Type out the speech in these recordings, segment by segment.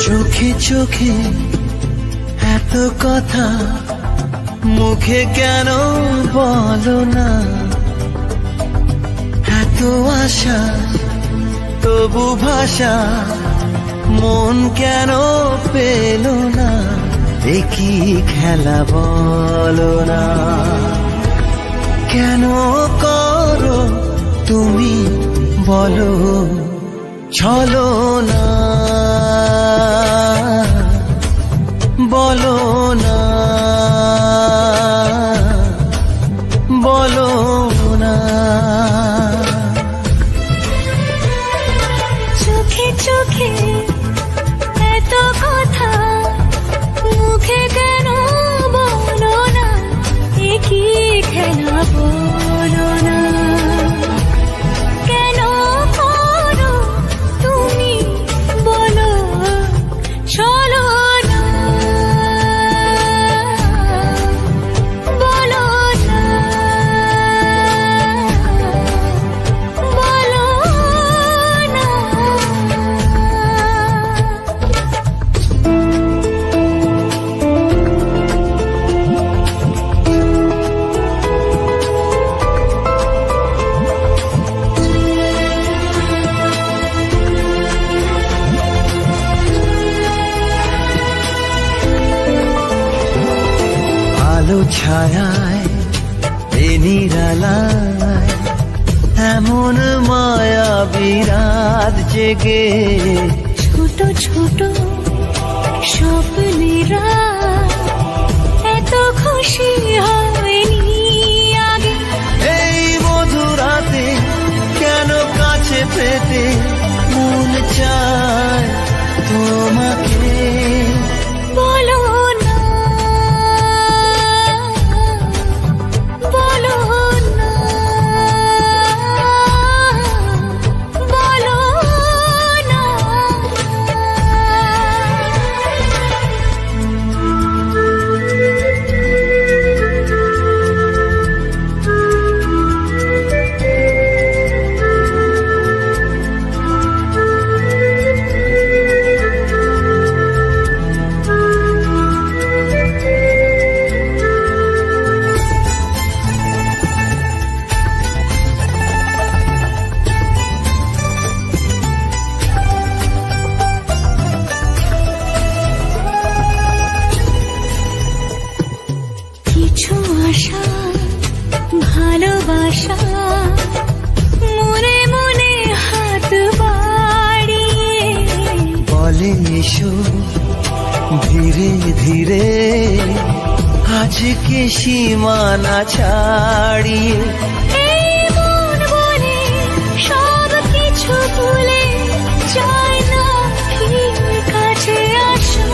চোখে চোখে এত কথা মুখে কেন বলো না, এত আশা তবু ভাষা মন কেন পেল না, দেখি খেলা বলো না, কেন করো তুমি বলো চলো না, বলো না, বলো না। চোখে চোখে এত কথা মুখে কেন বলো না, কি খেলা বলো না, কেন করো তুমি বলো চলো না, বলো না, বলো না। আলো ছায়ায় এ নিরালায় এমন মায়া বিরাত জেগে, ছোট ছোট স্বপ্নেরা এত খুশি হয়নি আগে, এই মধুরাতে কেন কাছে পেতে মন চায় তোমাকে, বলো না, বলো না, বলো না। কিছু আশা ভালোবাসা মনে মনে হাত বাড়িয়ে বলে এসো ধীরে ধীরে আজকে সীমানা ছাড়িয়ে, এই মন বলে সব কিছু ভুলে যায় না, ফিরে কাছে আসো,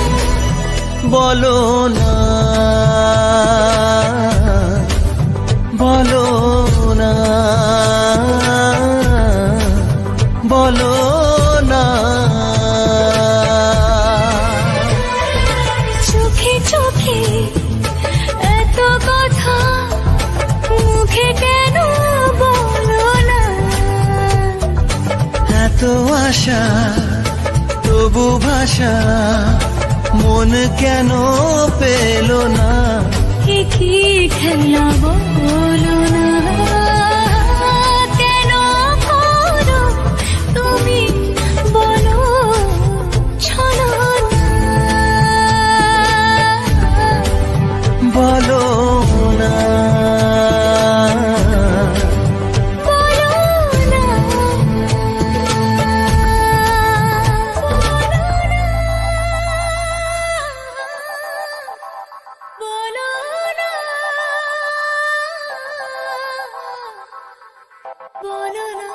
বলো না, বলো না, বলো না। চোখে চোখে এত কথা মুখে কেন বলো না, এত আশা তবু ভাষা মন কেন পেল না, কি খেলা বলো না, কেন করো তুমি বলো চলো না, বলো না, বলো না, বলো না। বলো না